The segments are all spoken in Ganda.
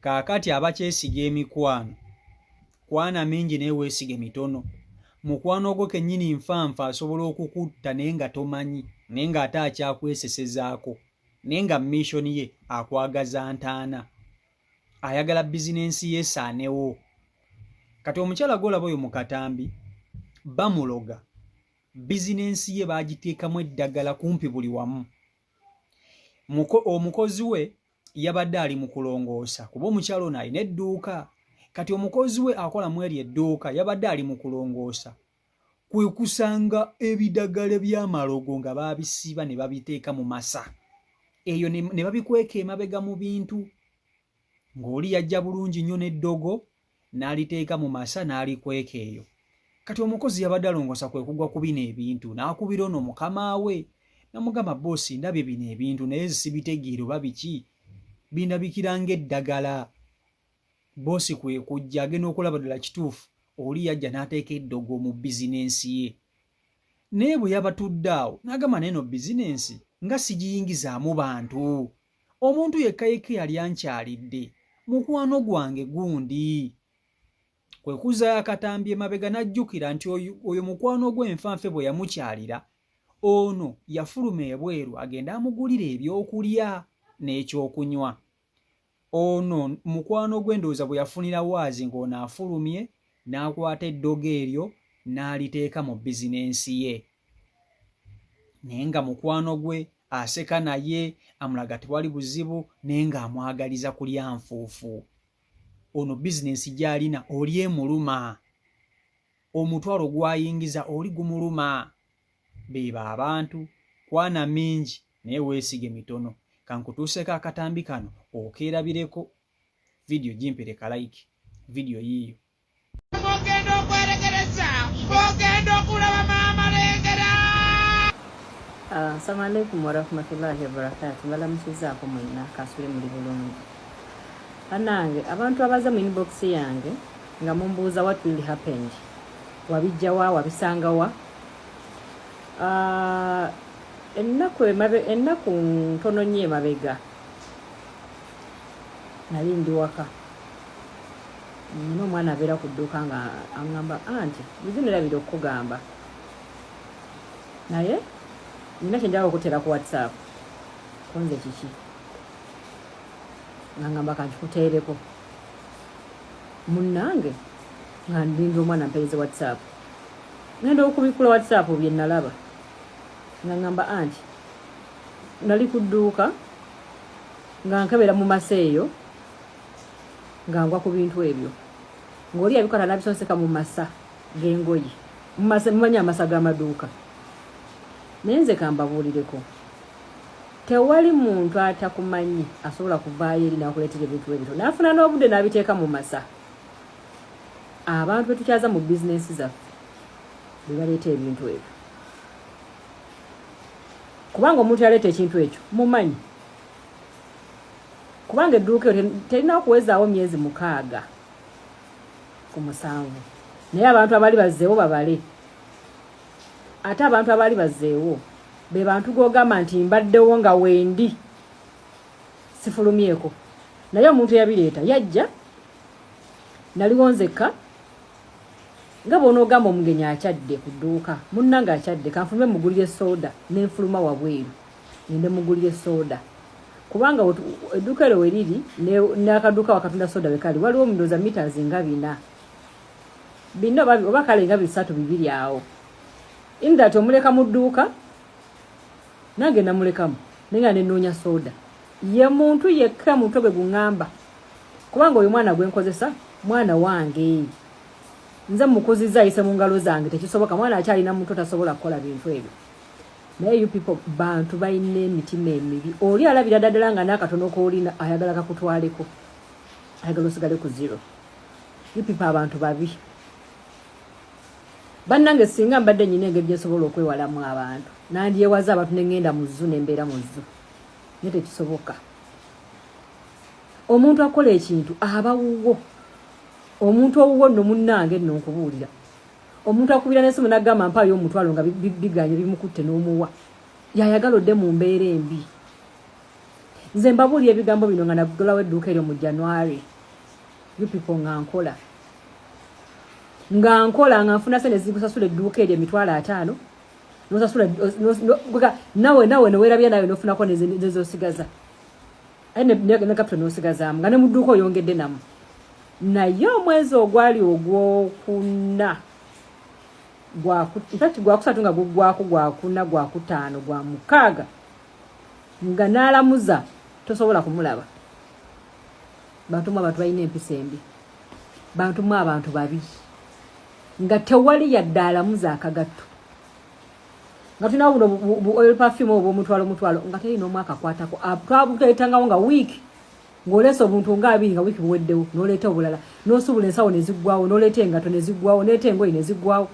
Kaakati abakyesiga emikwano kwana mingi naye weesige mitono. Mukwano gwo kennyini nfanfa asobola okukutta naye nga tomanyi, naye ng'ate akyakwesesezaako, naye nga mission ye akwagaza ntaana, ayagala bizinensi ye esaanewo. Kati omukyala gw'olaba oyo mu katambi bamuloga, bizinensi ye baagiteekamu eddagala kumpi buli wamu. Omukozi we yabadde ali mu kulongoosa kuba omukyala ono alina edduuka. Kati omukozi we akola mu eri edduuka yabadde ali mu kulongoosa, kwe kusanga ebidagala by'amalogo nga baabisiba ne babiteeka mu masa eyo ne babikweka emabega mu bintu, ng'oli yajja bulungi nnyo n'eddogo n'aliteeka mu masa n'alikweka eyo. Kati omukozi yabadde alongoosa kwe kugwa ku bino ebintu, n'akubira ono mukama we n'amugamba boosi, ndabye bino ebintu naye sibitegeera oba biki, bindabikira ng'eddagala. Boosi kwe kujja agenda okulaba ddala kituufu oli yajja n'ateeka eddogo mu bizinensi ye. Naye bwe yabatudde awo n'agamba naye no bizinensi nga sigiyingizaamu bantu, omuntu yekka yekka yali ankyalidde, mukwano gwange gundi. Kwe kuzaayo akatambi emabega n'ajjukira nti oyo mukwano gw'enfanfe bwe yamukyalira, ono yafuluma ebweru agenda amugulira ebyokulya n'ekyokunywa. Ono mukwano gw'endowooza bwe yafunira waazi ng'ono afulumye n'akwata eddogo eryo n'aliteeka mu bizinensi ye. Naye nga mukwano gwe aseka naye, amulaga tewali buzibu, naye ng'amwagaliza kulya nfuufu. Ono bizinensi gy'alina oli emuluma, omutwalo gw'ayingiza oli gumuluma. Beeba abantu, kwana mingi naye weesige mitono. Kankutuuseko akatambi kano okeerabireko. Vidiyo gimpereka like, vidiyo yiiyo. Ogenda okwerekereza, ogenda okulaba maama lengera. Assalamu alaikum warahmatullahi wabarakatuh. Balamusizaako mwenna kasule muli bulungi. Anange abantu abaza mu inbox yange nga mumbuuza what really happened, wabijja wa wabisanga wa. Ennaku ntono nnyo emabega nali ndi waka, nina omwana abeera ku dduuka nga aŋŋamba anti bizinirabira okukugamba, naye nina kyenjagala okutera ku WhatsApp konze kiki nga ŋŋamba kankikuteereko. Munnange nga ndinda omwana mpeereze WhatsApp, ngenda okubikula WhatsApp bye nalaba nga ŋŋamba anti nali ku dduuka nga nkebera mu masa eyo nga ngwa ku bintu ebyo, ng'oli abikola n'abisonseka mu masa g'engoye, mumanyi amasa g'amaduuka. Naye nze kambabuulireko, tewali muntu atakumanyi asobola kuvaayo eri n'akuleetera ebintu ebito n'afuna n'obudde n'abiteeka mu masa. Abantu be tukyaza mu bizinensi zaffe be baleeta ebintu ebyo, kubanga omuntu yaleeta ekintu ekyo mumanyi, kubanga edduuka eyo terina okuwezaawo myezi 6 ku 7. Naye abantu abali bazzeewo babale. Ate abantu abali bazzeewo be bantu g'ogamba nti mbaddewo nga wendi sifulumyeko. Naye omuntu eyabireeta yajja naliwo nzekka nga bw'onoogamba omugenyi akyadde ku dduuka, munnange akyadde kanfulume mugulire soda, n'enfuluma wabweru ngende mugulire soda, kubanga edduuka eryo weriri n'akaduuka wakatunda soda wekali waliwo omundooza meters nga 4 oba kale nga 3 bibiri awo. Indati omuleka mu dduuka nange namulekamu naye nga nenoonya soda. Ye muntu yekka muntu gwe guŋŋamba, kubanga oyo mwana gwenkozesa mwana wange, nze mukuziza ayise mu ngalo zange, tekisoboka. Mwana akyalina muntu tasobola kukola bintu ebyo. Naye you people bantu balina emitima emibi. Oli alabira ddala nga n'akatono koolina ayagala kakutwaleko, ayagala osigale ku 0. You people abantu babi. Bannange singa mbadde nyina engeri gye nsobola okwewalamu abantu, nandyewaza abantu ne ŋŋenda mu zzu ne mbeera mu zzu, naye tekisoboka. Omuntu akola ekintu aba wuwo. Omuntu owuwo nno munnange nno nkubuulira, omuntu akubira n'essimu n'agamba mpaayo omutwalo nga biganye bimukutte n'omuwa, yayagala odde mu mbeera embi. Nze mbabuulira ebigambo bino nga nagulawo edduuka eryo mu January people nga nkola nga nfuna sente zikusasula edduuka eryo $5,000 nosasula nawe newerabya nayo nofunako nezosigaza ne capital nosigazaamu nga ne mu dduuka oyongedde namu naye omwezi ogwali ogwokuna gwakusatu nga gugwako gwakuna gwakutaano gwa mukaaga nga n'alamuza tosobola kumulaba bantumu abantu balina empisa embi bantumu abantu babi nga tewali yadde alamuza akagatto nga tulina buno oil perfume obw'omutwalo nga terina omwaka kwatako twabuteetangawo nga wiiki ng'oleesa obuntu nga 2 nga wiiki buweddewo n'oleeta obulala n'osubula ensawo ne ziggwawo n'oleeta engato ne ziggwawo n'oleeta engoye ne ziggwawo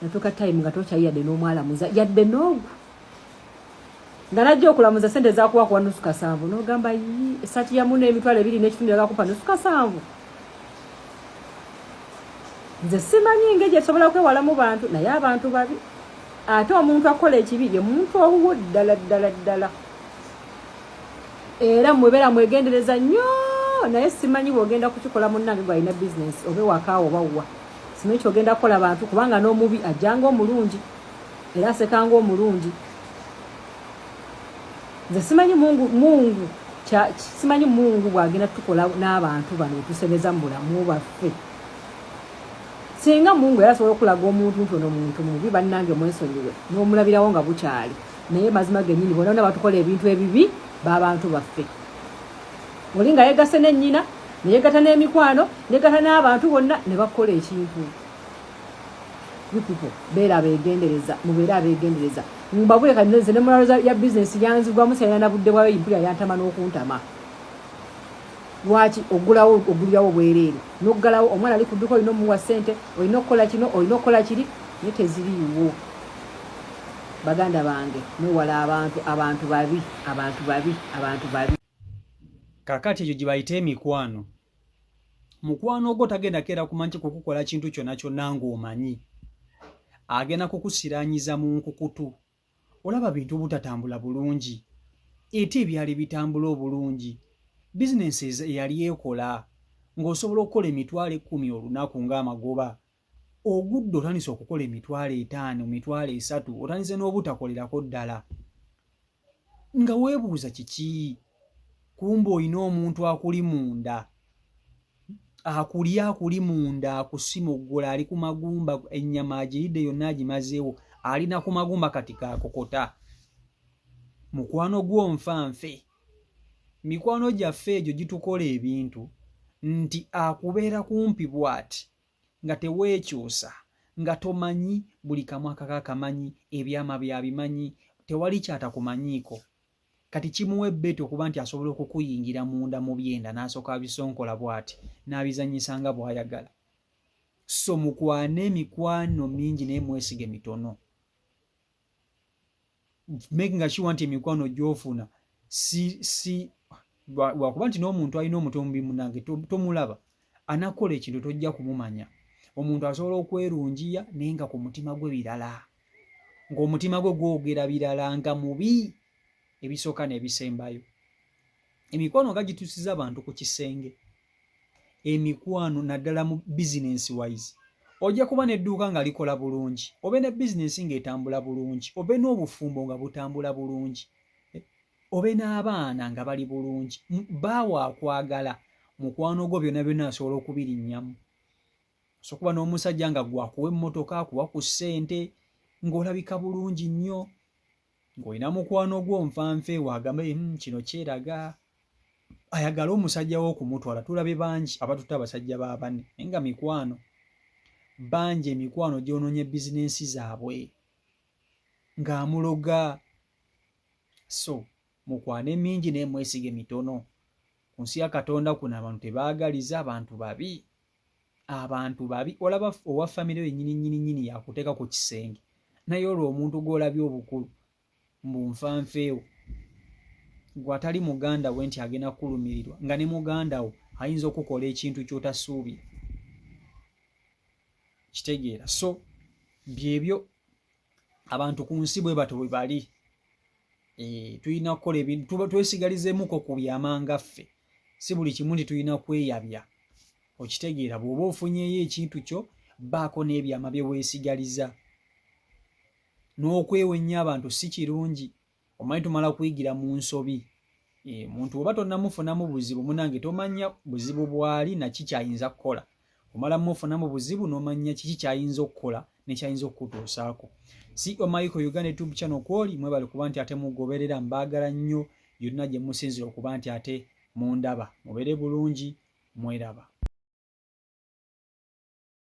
natuuka time nga tokyayi yadde n'omwalamuza yadde n'ogwo nga najja okulamuza sente zakuwakuwa nusu kasanvu n'ogamba esaati ya muno emitwalo 2 n'ekitundu yagakupa nusu kasanvu nze simanyi ngeri esobola kwewalamu bantu naye abantu babi ate omuntu akola ekibi ye muntu owuwo ddala era mwebeera mwegendereza nnyo naye simanyi bw'ogenda kukikola munnange gwalina bizinesi oba ewakaawo oba wa simanyi kyogenda kukola bantu kubanga n'omubi ajjanga omulungi era asekanga omulungi nze simanyi mungu simanyi mungu bw'agenda tukola n'abantu bano betusebeza mu bulamu baffe singa mungu era asobola okulaga omuntu nti ono muntu mubi bannange mwesonyiwe n'omulabirawo nga bukyali naye mazima gennyini bona batukola ebintu ebibi b'abantu baffe oli nga yeegase n'ennyina ne yeegata n'emikwano neegata n'abantu bonna ne bakola ekintu beera abeegendereza mubeere abeegendereza mbabuleka nze ne mulalo ya bizinesi yanzigwamu sayana budde bwayo impulira yantama n'okuntama lwaki ogulirawo bwereere n'oggalawo omwana ali ku dduka olina omuwa ssente olina okukola kino olina okukola kiri naye teziriiwo baganda bange mwewala abantu babi kakati ekyo gye bayita emikwano mukwano ogwo tagenda keera kumanyi kukukola kintu kyonna kyonna ng'omanyi agenda kukusiraanyiza mu nkukutu olaba bintu butatambula bulungi ate ebyali bitambula obulungi bizinesi eyali ekola ng'osobola okukola $10,000 olunaku ng'amagoba ogudde otandise okukola $5,000 $3,000 otandise n'obutakolerako ddala nga weebuuza kiki kumba olina omuntu akuli munda akuli munda akusimoggola ali ku magumba ennyama agiridde yonna agimazeewo alina ku magumba kati kakokota mukwano gw'onfanfe mikwano gyaffe egyo gitukola ebintu nti akubeera kumpi bw'ati nga teweekyusa nga tomanyi buli kamu akakamanyi ebyama byabimanyi tewali kyatakumanyiiko kati kimuwa ebbeeto okuba nti asobola okukuyingira munda mu byenda n'asooka abisonkola bw'ati n'abizanyisa nga bw'ayagala so mukwane emikwano mingi naye mwesige mitono making sure nti emikwano gy'ofuna si lwakuba nti n'omuntu alina omutombi munange tomulaba anakola ekintu tojja kumumanya omuntu asobola okwerungiya naye nga ku mutima gwe birala ng'omutima gwe gwogera birala nga mubi ebisooka n'ebisembayo emikwano nga gitusiza abantu ku kisenge emikwano naddala mu bizinesi wise ojja kuba n'edduuka nga likola bulungi obe ne bizinesi ng'etambula bulungi obe n'obufumbo nga butambula bulungi obe n'abaana nga bali bulungi baawa akwagala mukwano gwo byonna byonna asobola okubirinnyamu so kuba n'omusajja nga gwakuwa emmotoka akuwa ku ssente ng'olabika bulungi nnyo ng'olina mukwano gw'onfanfe waagambe kino kyeraga ayagala omusajja w'okumutwala tulabe bangi abatutte abasajja ba banne naye nga mikwano bangi emikwano gyonoonye bizinensi zaabwe ng'amuloga so mukwane mingi naye mwesige mitono ku nsi ya Katonda kuno abantu tebaagaliza abantu babi olaba owa famire we nnyini yakuteeka ku kisenge naye olwo omuntu gw'olabye obukulu mbunfanfeewo gw'atali muganda we nti agenda kukulumirirwa nga ne muganda wo ayinza okukola ekintu ky'otasuubira kitegeera so byebyo abantu ku nsi bwe bato bwe bali tulina kukola ebintu twesigalizeemuko ku byamangaffe si buli kimu nti tulina kweyabya okitegeera bw'oba ofunyeeyo ekintu kyo baako n'ebyama bye weesigaliza. N'okwewenya abantu si kirungi. Omanyi tumala kuyigira mu nsobi. Muntu oba tonnamufunamu buzibu munange tomanya buzibu bw'ali na kikyayinza kukola. Omala mufunamu buzibu n'omanya kiki kyayinza okukola nekyayinza okukutuusaako. Michael Uganda YouTube channel kwoli mwebale kuba nti ate mugoberera, mbaagala nnyo yonna gye musinzira okuba nti ate mundaba. Mubere bulungi, mweraba.